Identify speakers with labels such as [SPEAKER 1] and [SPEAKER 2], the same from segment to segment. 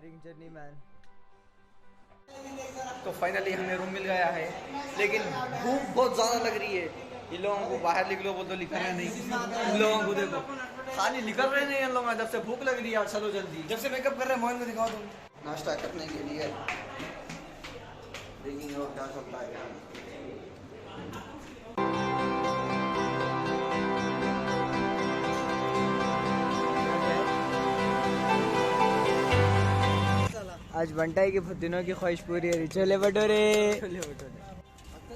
[SPEAKER 1] Tiring journey man.
[SPEAKER 2] तो finally हमें room मिल गया है, लेकिन भूख बहुत ज़्यादा लग रही है। इन लोगों को बाहर निकलो वो तो निकल रहे नहीं। इन लोगों को देखो खाली निकल रहे नहीं। इन लोगों जब से भूख लग रही है, चलो जल्दी। जब से मेकअप कर रहे हैं मोहन को दिखाओ तुम। नाश्ता करने के लिए देखेंगे और क्या चलता है।
[SPEAKER 1] आज बंटाई के दिनों की ख्वाहिश पूरी है। छोले भटूरे।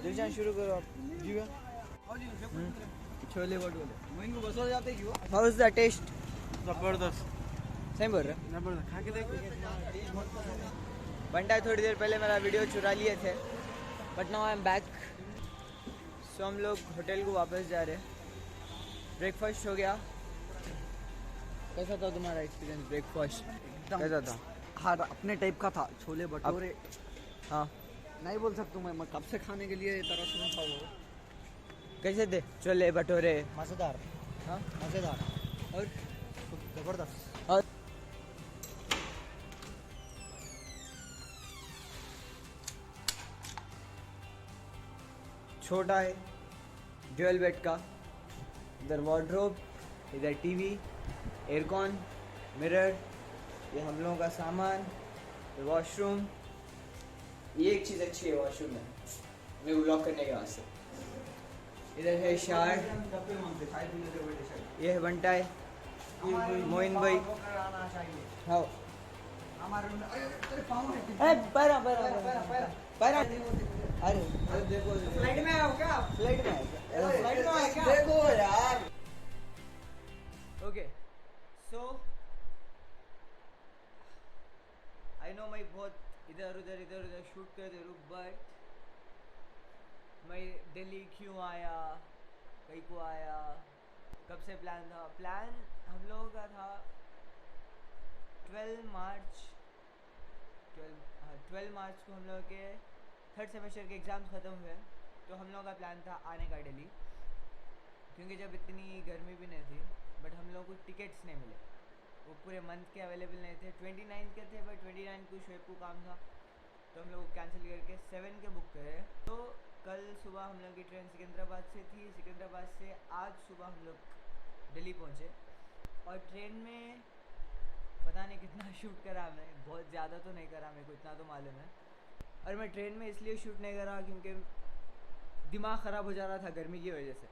[SPEAKER 1] दिलशान शुरू करो आप। छोले भटूरे मोइन को बसो जाते क्यों? How is the taste?
[SPEAKER 2] जबरदस्त।
[SPEAKER 1] सही बोल रहे?
[SPEAKER 2] जबरदस्त। खा के देखो।
[SPEAKER 1] बंटाई थोड़ी देर पहले मेरा वीडियो चुरा लिए थे, but now I am back. So हम लोग होटल को वापस जा रहे हैं। ब्रेकफास्ट हो गया। कैसा था तुम्हारा एक्सपीरियंस ब्रेकफास्ट? कैसा था?
[SPEAKER 2] हाँ अपने टाइप का था। छोले भटूरे
[SPEAKER 1] हाँ
[SPEAKER 2] नहीं बोल सकता मैं कब से खाने के लिए तरस रहा था वो।
[SPEAKER 1] कैसे थे छोले भटूरे?
[SPEAKER 2] मज़ेदार।
[SPEAKER 1] हाँ
[SPEAKER 2] मज़ेदार
[SPEAKER 1] और
[SPEAKER 2] ज़बरदस्त।
[SPEAKER 1] और छोटा है, ड्यूअल बेड का। इधर वार्डरोब, इधर टीवी, एयरकॉन, मिरर, ये हम लोगों का सामान, वॉशरूम। ये एक चीज़ अच्छी है वॉशरूम में, मैं ब्लॉक करने के वास्ते। इधर है शार, ये है बंटाई, मोइन भाई। हाँ अरे देखो फ्लाइट में आओ क्या? फ्लाइट में आए क्या? देखो यार। ओके सो आई नो मैं बहुत इधर उधर शूट करते रहूँ, बट मैं दिल्ली क्यों आया, कहीं को आया, कब से प्लान था? प्लान हम लोगों का था 12 मार्च को हम लोग के थर्ड सेमेस्टर के एग्ज़ाम्स ख़त्म हुए, तो हम लोगों का प्लान था आने का दिल्ली, क्योंकि जब इतनी गर्मी भी नहीं थी, बट हम लोगों को टिकट्स नहीं मिले। वो पूरे मंथ के अवेलेबल नहीं थे। 29 के थे, बट 29 को शोएब को काम था, तो हम लोग कैंसिल करके 7 के बुक करे। तो कल सुबह हम लोग की ट्रेन सिकंदराबाद से थी। सिकंदराबाद से आज सुबह हम लोग दिल्ली पहुँचे, और ट्रेन में पता नहीं कितना शूट करा मैं, बहुत ज़्यादा तो नहीं करा, मेरे को इतना तो मालूम है। और मैं ट्रेन में इसलिए शूट नहीं करा क्योंकि दिमाग ख़राब हो जा रहा था गर्मी की वजह से।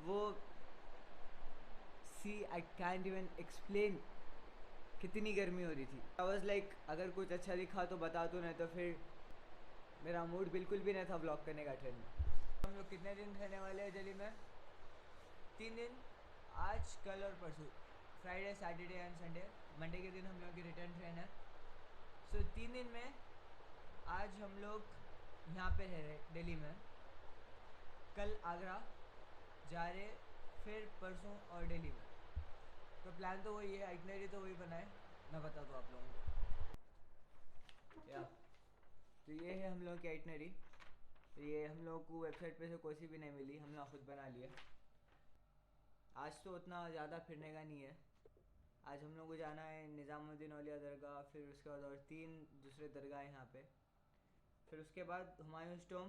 [SPEAKER 1] वो आई कैंट इवन एक्सप्लेन कितनी गर्मी हो रही थी। आई वॉज लाइक अगर कुछ अच्छा दिखा तो बता दो, नहीं तो फिर मेरा मूड बिल्कुल भी नहीं था व्लॉग करने का ट्रेन में। हम लोग कितने दिन रहने वाले हैं दिल्ली में? 3 दिन, आज कल और परसों, Friday Saturday and Sunday. Monday के दिन हम लोग की रिटर्न ट्रेन है। सो 3 दिन में आज हम लोग यहाँ पे रह रहे दिल्ली में, कल आगरा जा रहे, फिर परसों और दिल्ली में। तो प्लान तो वही है, आइटनरी तो वही बनाए, मैं बता दूँ आप लोगों को। या तो ये है हम लोग की आइटनरी। ये हम लोग को वेबसाइट पे से कोई सी भी नहीं मिली, हम लोग खुद बना लिए। आज तो उतना ज़्यादा फिरने का नहीं है। आज हम लोग को जाना है निज़ामुद्दीन औलिया दरगाह, फिर उसके बाद और 3 दूसरे दरगाह यहाँ पे, फिर उसके बाद हुमायूं टॉम,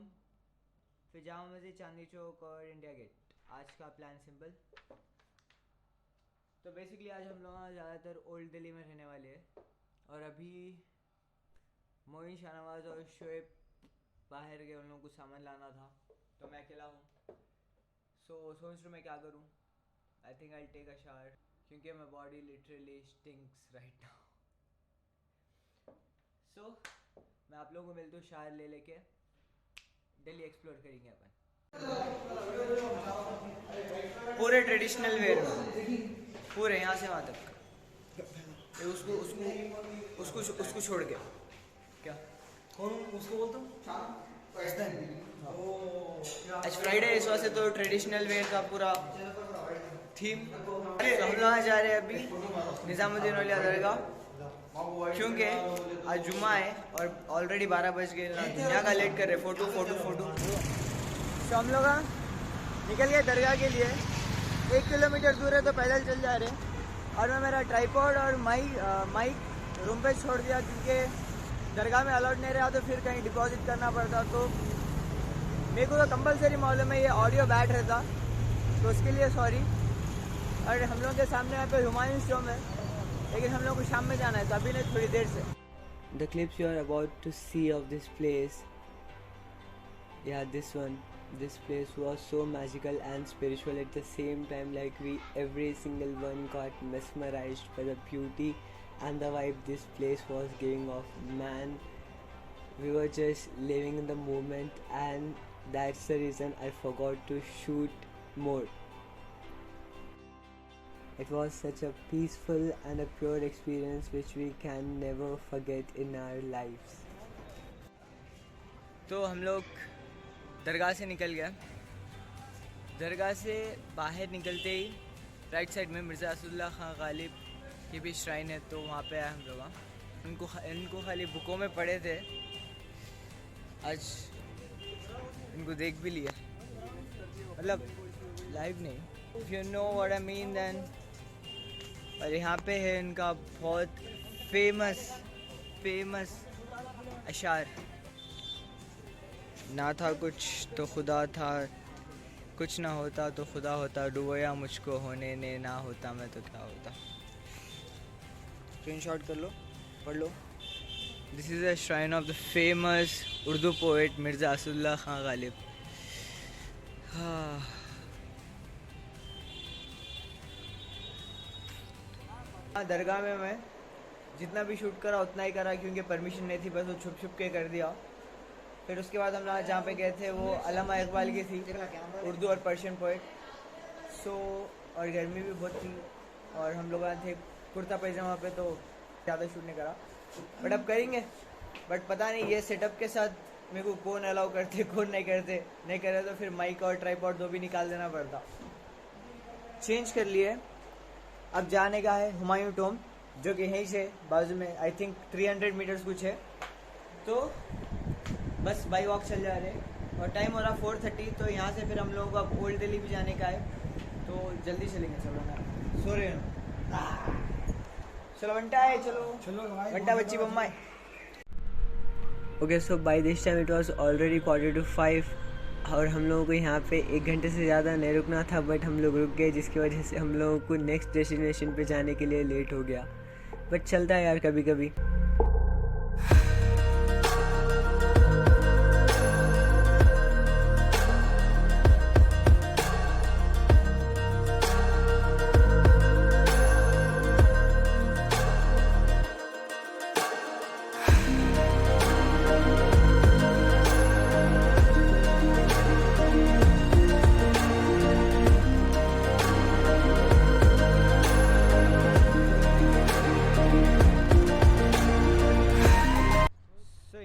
[SPEAKER 1] फिर जामा मस्जिद, चांदनी चौक और इंडिया गेट। आज का प्लान सिंपल। तो बेसिकली आज हम लोग ज़्यादातर ओल्ड दिल्ली में रहने वाले हैं, और अभी मोइन, शाहनवाज और शोएब बाहर गए, उन लोगों को सामान लाना था, तो मैं अकेला हूँ। सो सोच रहा मैं क्या करूँ। I think I take a shower, क्योंकि my body literally stinks right now. So मैं आप लोगों को मिलता हूँ शावर ले लेके, दिल्ली एक्सप्लोर करेंगे अपन पूरे ट्रेडिशनल वेयर में, पूरे यहाँ से वहाँ तक। उसको छोड़ के क्या
[SPEAKER 2] कौन उसको बोलता हूँ?
[SPEAKER 1] आज फ्राइडे इस वजह से तो ट्रेडिशनल वेयर का पूरा थीम। अरे हम लोग जा रहे हैं अभी निज़ामुद्दीन औलिया दरगाह, क्योंकि आज जुम्मा है और ऑलरेडी 12 बज गए। दुनिया का लेट कर रहे, फोटो। तो हम लोग निकल गए दरगाह के लिए। 1 किलोमीटर दूर है, तो पैदल चल जा रहे हैं। और मैं मेरा ट्राइपॉड और माइक रूम पे छोड़ दिया क्योंकि दरगाह में अलाउड नहीं रहा तो फिर कहीं डिपॉजिट करना पड़ता। तो मेरे को तो कंपलसरी मालूम है ये ऑडियो बैठ रहता, तो उसके लिए सॉरी। और हम लोगों के सामने यहाँ पे हुमायूं टॉम है, लेकिन हम लोग को शाम में जाना है तो अभी नहीं, थोड़ी देर से। The clips you are about to see of this place, yeah, this one. This place was so magical and spiritual at the same time. Like every single one got mesmerized by the beauty and the vibe this place was giving off. Man, we were just living in the moment, and that's the reason I forgot to shoot more. It was such a peaceful and a pure experience which we can never forget in our lives. तो हम लोग दरगाह से निकल गया। दरगाह से बाहर निकलते ही right side में मिर्ज़ा असदुल्ला खां गालिब की भी श्राइन है, तो वहाँ पे आए हम लोग। इनको खाली बुकों में पढ़े थे, आज इनको देख भी लिया, मतलब लाइव नहीं, if you know what I mean then. और यहाँ पे है इनका बहुत फेमस अशार, ना था कुछ तो खुदा था, कुछ ना होता तो खुदा होता, डुबोया मुझको होने ने, ना होता मैं तो क्या होता। स्क्रीनशॉट कर लो, पढ़ लो। This is a shrine of the famous Urdu poet Mirza Asadullah Khan Ghalib. दरगाह में मैं जितना भी शूट करा उतना ही करा, क्योंकि परमिशन नहीं थी, बस वो छुप छुप के कर दिया। फिर उसके बाद हम लोग जहाँ पे गए थे वो अल्लामा इकबाल की थी, उर्दू और पर्शियन पोइट। और गर्मी भी बहुत थी और हम लोग थे कुर्ता पैजामा पे, तो ज़्यादा शूट नहीं करा, बट अब करेंगे। बट पता नहीं ये सेटअप के साथ मेरे को कौन अलाउ करते कौन नहीं करते, नहीं करे तो फिर माइक और ट्राइपॉड दो भी निकाल देना पड़ता। चेंज कर लिए, अब जाने का है हुमायूं टॉम, जो कि यहीं से बाजू में, आई थिंक 300 मीटर्स कुछ है। तो बस बाई वॉक चल जा रहे हैं और टाइम हो रहा 4:30। तो यहाँ से फिर हम लोगों को अब ओल्ड दिल्ली भी जाने का है, तो जल्दी चलेंगे। चलो ना, सो रहे हो, चलो बंटा है, चलो बंटा बच्ची बम्मा है। Okay, so by this time it was already 4:45 और हम लोगों को यहाँ पे 1 घंटे से ज़्यादा नहीं रुकना था, बट हम लोग रुक गए, जिसकी वजह से हम लोगों को नेक्स्ट डेस्टिनेशन पे जाने के लिए लेट हो गया। बट चलता है यार कभी कभी।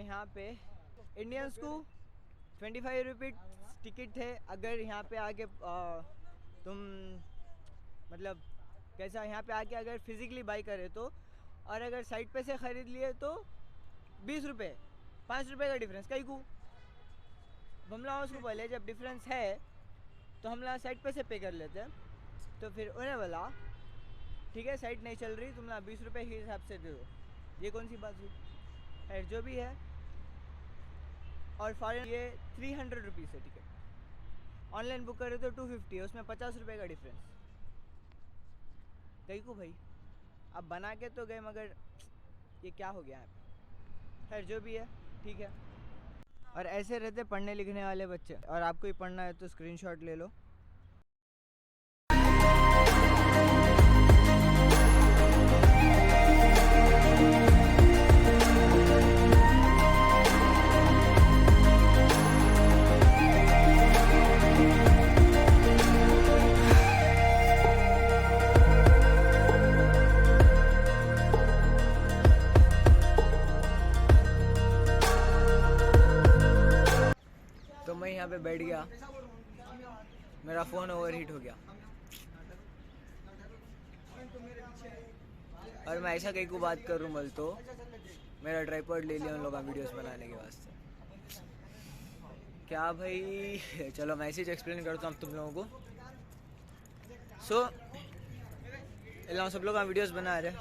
[SPEAKER 1] यहाँ पे इंडियंस को 25 रुपये टिकट है। अगर यहाँ पे आके तुम मतलब कैसा यहाँ पे आके अगर फिजिकली बाई करे तो, और अगर साइट पे से ख़रीद लिए तो 20 रुपये, 5 रुपये का डिफरेंस कहीं को। हम लोग उसको बोले जब डिफरेंस है तो हम लोग साइट पे से पे कर लेते हैं, तो फिर उन्हें बोला ठीक है साइट नहीं चल रही, तुम लोग 20 रुपये के हिसाब से दे दो। ये कौन सी बात हुई? खैर जो भी है। और फॉरेन ये 300 रुपीज़ है टिकट, ऑनलाइन बुक करे तो 250 है, उसमें 50 रुपये का डिफरेंस। कहीं को भाई अब बना के तो गए, मगर ये क्या हो गया यहाँ पे? खैर जो भी है ठीक है। और ऐसे रहते पढ़ने लिखने वाले बच्चे। और आपको ही पढ़ना है तो स्क्रीनशॉट ले लो। तो मैं यहाँ पे बैठ गया, मेरा फ़ोन ओवरहीट हो गया और मैं ऐसा कहीं को बात करूँ बोल तो मेरा ट्राइपॉड ले लिया उन लोगों का वीडियोस बनाने के वास्ते। क्या भाई, चलो मैसेज एक्सप्लेन करता हूँ तुम लोगों को। सब लोग वीडियोस बना रहे,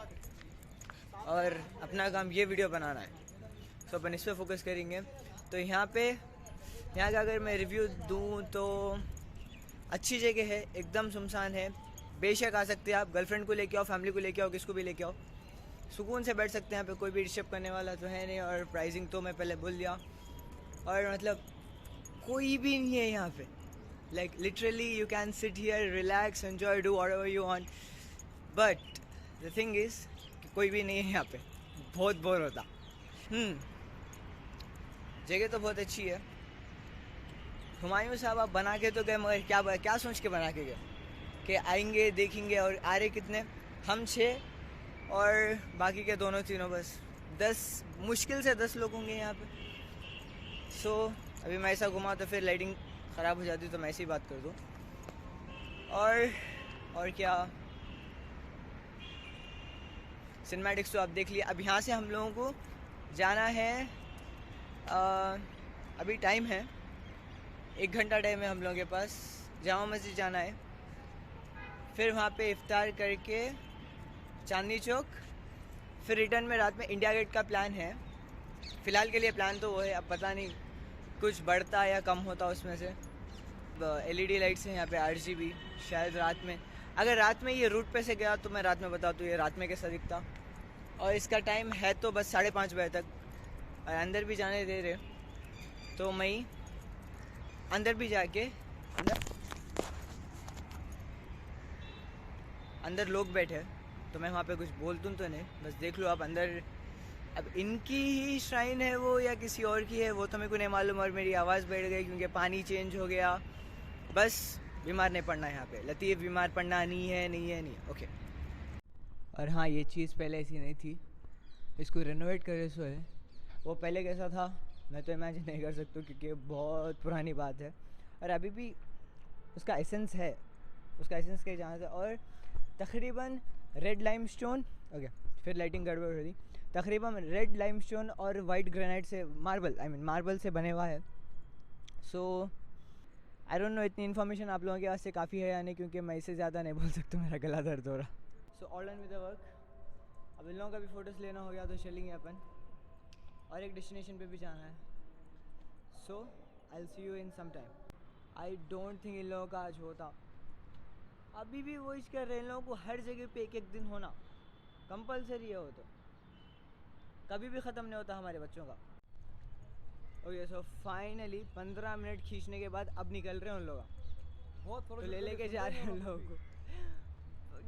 [SPEAKER 1] और अपना काम ये वीडियो बनाना है, तो अपन इस पर फोकस करेंगे। तो यहाँ का अगर मैं रिव्यू दूँ तो अच्छी जगह है, एकदम सुनसान है, बेशक आ सकते हैं आप, गर्लफ्रेंड को लेके आओ, फैमिली को लेके आओ, किसको भी लेके आओ, सुकून से बैठ सकते हैं यहाँ पे, कोई भी डिस्टर्ब करने वाला तो है नहीं। और प्राइसिंग तो मैं पहले बोल दिया, और मतलब कोई भी नहीं है यहाँ पे, like literally you can sit here, relax, enjoy, do whatever you want, but the thing is कोई भी नहीं है यहाँ पे, बहुत बोर होता। जगह तो बहुत अच्छी है। हुमायूं साहब आप बना के तो गए, मगर क्या सोच के बना के गए कि आएंगे देखेंगे, और आ रहे कितने, हम 6 और बाकी के दोनों तीनों बस 10, मुश्किल से 10 लोग होंगे यहाँ पे। सो अभी मैं ऐसा घुमा तो फिर लाइटिंग ख़राब हो जाती, तो मैं ऐसी बात कर दूँ। और क्या, सिनेमैटिक्स तो आप देख लिया। अब यहाँ से हम लोगों को जाना है, अभी टाइम है 1 घंटा टाइम है हम लोगों के पास, जामा मस्जिद जाना है, फिर वहाँ पे इफ्तार करके चांदनी चौक, फिर रिटर्न में रात में इंडिया गेट का प्लान है। फ़िलहाल के लिए प्लान तो वो है, अब पता नहीं कुछ बढ़ता या कम होता उसमें से। LED लाइट्स हैं यहाँ पे, RGB, शायद रात में, अगर रात में ये रूट पे से गया तो मैं रात में बता दूँ ये रात में कैसा दिखता। और इसका टाइम है तो बस 5:30 बजे तक, और अंदर भी जाने दे रहे, तो मैं अंदर भी जाके, अंदर लोग बैठे, तो मैं वहाँ पे कुछ बोल दूँ तो नहीं, बस देख लो आप अंदर। अब इनकी ही श्राइन है वो या किसी और की है वो तो मेरे को नहीं मालूम, और मेरी आवाज़ बैठ गई क्योंकि पानी चेंज हो गया। बस बीमार नहीं पड़ना है यहाँ पे, लतीफ़ बीमार पड़ना नहीं है, ओके। और हाँ, ये चीज़ पहले ऐसी नहीं थी, इसको रेनोवेट करे सो है। वो पहले कैसा था मैं तो इमेजिन नहीं कर सकता, क्योंकि बहुत पुरानी बात है, और अभी भी उसका एसेंस है, उसका एसेंस कहीं जाना था। और तकरीबन रेड लाइमस्टोन, ओके फिर लाइटिंग गड़बड़ हो रही, तकरीबन रेड लाइमस्टोन और वाइट ग्रेनाइट से, मार्बल से बने हुआ है। सो आई डोंट नो इतनी इन्फॉर्मेशन आप लोगों के पास से काफ़ी है या नहीं, क्योंकि मैं इससे ज़्यादा नहीं बोल सकता, मेरा गला दर्द हो रहा। So all done with the work. अब इन लोगों का भी फ़ोटोज़ लेना हो गया तो चलेंगे अपन, और एक डेस्टिनेशन पे भी जाना है। So I will see you in some time. I don't think इन लोगों का आज होता, अभी भी वो कर रहे हैं, इन लोगों को हर जगह पे एक दिन होना कंपलसरी है, वो तो कभी भी ख़त्म नहीं होता हमारे बच्चों का। ओके सो फाइनली 15 मिनट खींचने के बाद अब निकल रहे हैं उन लोग, तो ले लेके जा रहे हैं उन लोगों को।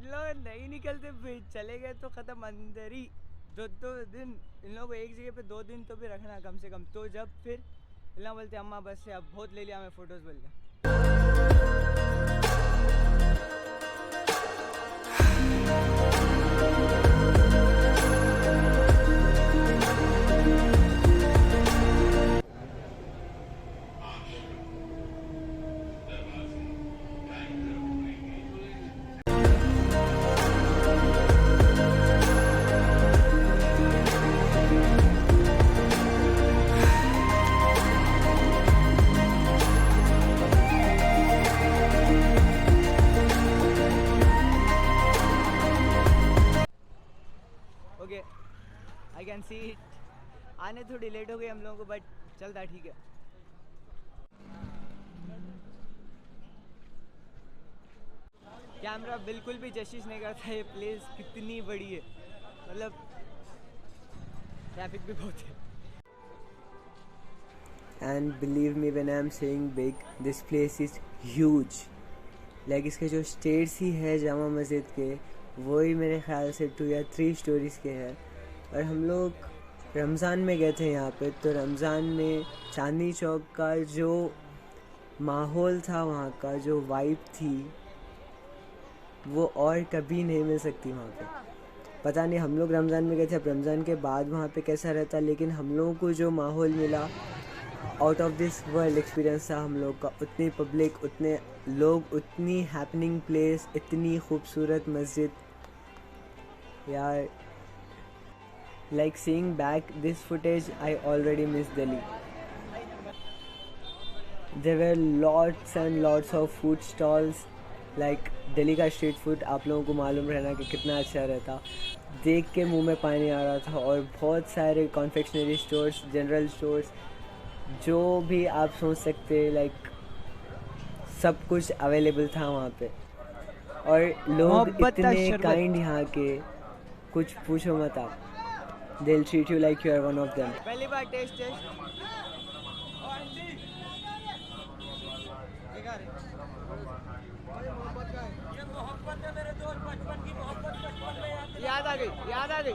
[SPEAKER 1] लोग नहीं निकलते, फिर चले गए तो ख़त्म, अंदर ही 2 दिन इन लोगों को एक जगह पे 2 दिन तो भी रखना कम से कम। तो जब फिर इन लोग बोलते अम्मा बस से अब बहुत ले लिया हमें फ़ोटोज़ बोल के। Okay I can see it, आने थोड़ी लेट हो गई हम लोगों को, बट चलता ठीक है। कैमरा बिल्कुल भी जस्टिस नहीं करता, ये प्लेस कितनी बड़ी है, मतलब ट्रैफिक भी बहुत है।
[SPEAKER 3] And believe me when I am saying big, this place is huge. Like इसके जो स्टेयर्स ही है जामा मस्जिद के, वही मेरे ख्याल से 2 या 3 स्टोरीज़ के हैं। और हम लोग रमज़ान में गए थे यहाँ पे, तो रमज़ान में चांदनी चौक का जो माहौल था, वहाँ का जो वाइब थी, वो और कभी नहीं मिल सकती वहाँ पे। पता नहीं हम लोग रमज़ान में गए थे, अब रमज़ान के बाद वहाँ पे कैसा रहता, लेकिन हम लोगों को जो माहौल मिला out of this world experience था हम लोग का। उतनी पब्लिक, उतने लोग, उतनी हैपनिंग प्लेस, इतनी खूबसूरत मस्जिद यार। Like seeing back this footage, I already miss Delhi. There were lots and lots of food stalls, like Delhi का स्ट्रीट फूड आप लोगों को मालूम रहना कि कितना अच्छा रहता। देख के मुंह में पानी आ रहा था। और बहुत सारे कॉन्फेक्शनरी स्टोर्स, जनरल स्टोर्स, जो भी आप सोच सकते, लाइक सब कुछ अवेलेबल था वहाँ पे। और लोग
[SPEAKER 1] मोहब्बत का
[SPEAKER 3] इतने
[SPEAKER 1] शरबत।
[SPEAKER 3] काइंड यहाँ के, कुछ पूछो मत आप। They'll treat you like you are one of them.
[SPEAKER 1] पहली बार टेस्ट याद आ गई।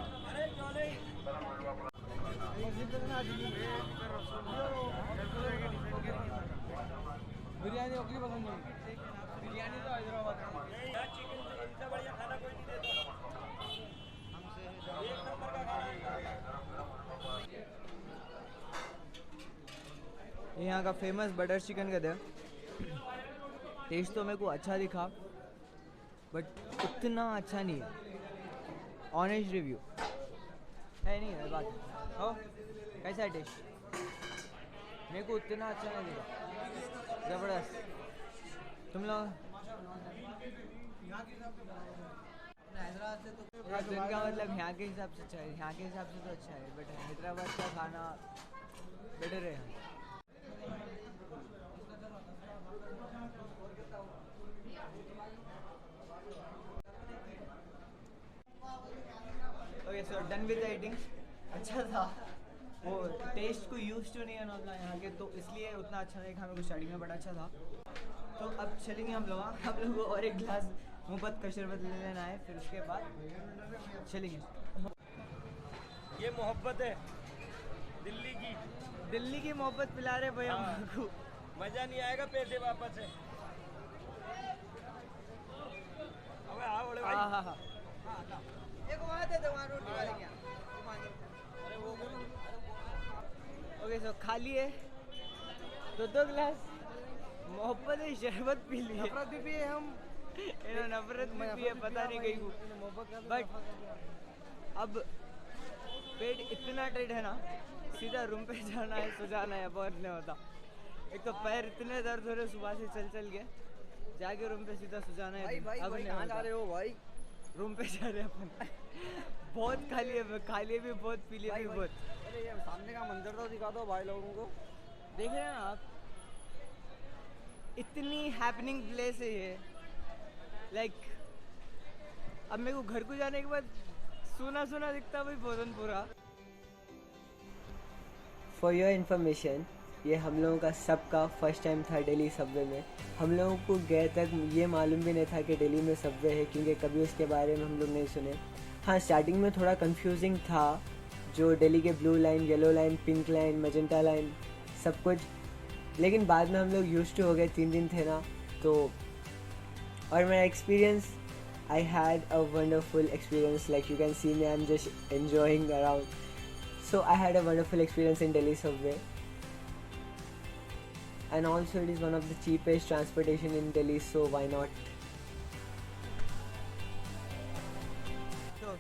[SPEAKER 1] बिरयानी ओकली पसंद नहीं, बिरयानी तो हैदराबाद यहाँ का फेमस बटर चिकन का था। टेस्ट तो मेरे को अच्छा दिखा, बट उतना अच्छा नहीं है। ऑनेस्ट रिव्यू है, नहीं है बात। हो कैसा है टेस्ट? मेरे को उतना अच्छा नहीं दिखा, ज़बरदस्त। तुम लोग का मतलब यहाँ के हिसाब से अच्छा है, यहाँ के हिसाब से तो अच्छा है, बट हैदराबाद का खाना बेटर है यहाँ। Okay so done with eating. अच्छा था, वो टेस्ट को यूज टू नहीं है ना यहाँ के, तो इसलिए उतना अच्छा नहीं खाने को स्टार्टिंग में, बड़ा अच्छा था। तो अब चलेंगे हम लोग को और एक गिलास मुहब्बत का शरबत ले लेना है, फिर उसके बाद चलेंगे।
[SPEAKER 4] ये मोहब्बत है
[SPEAKER 1] दिल्ली की मोहब्बत पिला रहे भैया हमको।
[SPEAKER 4] मजा नहीं आएगा पैसे वापस है। अबे हाँ बोले भाई।
[SPEAKER 1] हाँ एक वहाँ दे दो, वहाँ रोटी वाले क्या। ओके सो खा लिए, दो गिलास मोहब्बत है शरबत पी लिए।
[SPEAKER 4] नफरत भी पिए हम।
[SPEAKER 1] नफरत भी पिए, पता नहीं कहीं को। बट अब पेट इतना टाइट है ना, सीधा रूम पे जाना है, सो जाना है, बहुत नहीं होता। एक तो पैर इतने दर्द हो रहे सुबह से चल के, जाके रूम पे सीधा सो जाना है। अब नहीं
[SPEAKER 2] कहाँ जा रहे हो भाई?
[SPEAKER 1] रूम पे जा रहे हैं अपन। बहुत खा लिए भी बहुत, पी लिए भी बहुत।
[SPEAKER 2] अरे ये सामने का मंजर तो दिखा दो भाई लोगों को।
[SPEAKER 1] देख रहे हैं ना आप, इतनी हैपनिंग प्लेस है ये। लाइक अब मेरे को घर को जाने के बाद सुना दिखता भाई भोजनपुरा।
[SPEAKER 3] फॉर योर इन्फॉर्मेशन, ये हम लोगों का सबका फर्स्ट टाइम था दिल्ली सबवे में। हम लोगों को गए तक ये मालूम भी नहीं था कि दिल्ली में सबवे है, क्योंकि कभी उसके बारे में हम लोग नहीं सुने। हाँ, स्टार्टिंग में थोड़ा कंफ्यूजिंग था, जो दिल्ली के blue line, yellow line, pink line, magenta line, सब कुछ। लेकिन बाद में हम लोग यूज्ड टू हो गए, 3 दिन थे ना तो। और मेरा experience, I had a wonderful experience. Like you can see me, I'm just enjoying around. So I had a wonderful experience in Delhi subway. And also it is one of the cheapest transportation in Delhi, so why not?
[SPEAKER 1] तो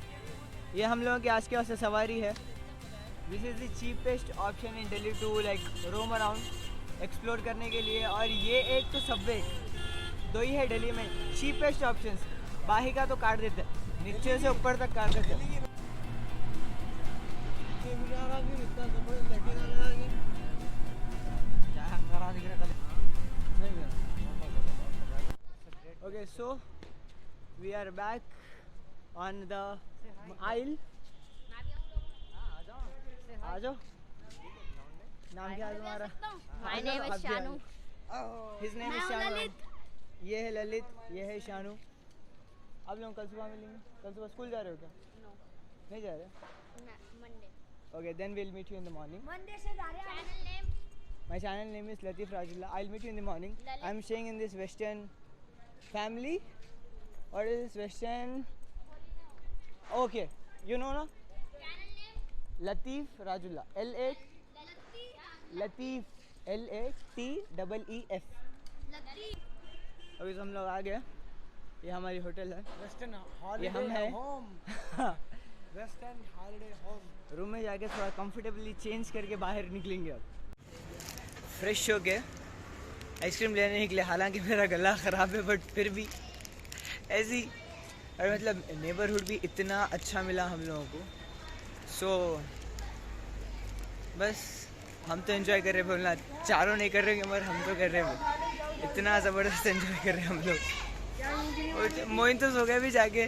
[SPEAKER 1] ये हम लोगों के आज के वास्ते सवारी है। This is the cheapest option in Delhi to like roam around, explore करने के लिए। और ये एक तो सबवे, दो ही है दिल्ली में चीपेस्ट ऑप्शंस। बाही का तो काट देते, नीचे से ऊपर तक काट देते। Okay so we are back on the aisle. आ जाओ। नाम क्या है तुम्हारा?
[SPEAKER 5] My name is Shanu.
[SPEAKER 1] His name is
[SPEAKER 5] मैं हूँ
[SPEAKER 1] शानू।
[SPEAKER 5] ललित।
[SPEAKER 1] ये है ललित, ये है शानू। आप लोग कल सुबह मिलेंगे। कल सुबह स्कूल जा रहे हो क्या?
[SPEAKER 5] No.
[SPEAKER 1] नहीं जा रहे?
[SPEAKER 5] Monday.
[SPEAKER 1] Okay, then we'll meet you in the morning.
[SPEAKER 5] Monday से जा रहे हैं। Channel name.
[SPEAKER 1] My channel name is Latif Rajullah. I'll meet you in the morning.
[SPEAKER 5] Lalit.
[SPEAKER 1] I'm staying in this Western family. What is this Western? Okay, you know na?
[SPEAKER 5] Channel name.
[SPEAKER 1] Latif Rajullah. Latif
[SPEAKER 5] Latif.
[SPEAKER 1] LATEEF.
[SPEAKER 5] Latif.
[SPEAKER 1] अभी तो हम लोग आ गए। ये हमारी hotel है।
[SPEAKER 4] Western
[SPEAKER 1] ये हम हैं।
[SPEAKER 4] Home. Western holiday home.
[SPEAKER 1] Room में जाके थोड़ा कंफर्टेबली चेंज करके बाहर निकलेंगे। अब फ्रेश हो के आइसक्रीम लेने निकले। हालांकि मेरा गला ख़राब है, बट फिर भी ऐसी। और मतलब नेबरहुड भी इतना अच्छा मिला हम लोगों को। सो बस हम तो एंजॉय कर रहे हैं, बोलना चारों नहीं कर रहे मगर हम तो कर रहे हैं। इतना ज़बरदस्त एंजॉय कर रहे हैं हम लोग। मोइन तो सो गया भी जाके।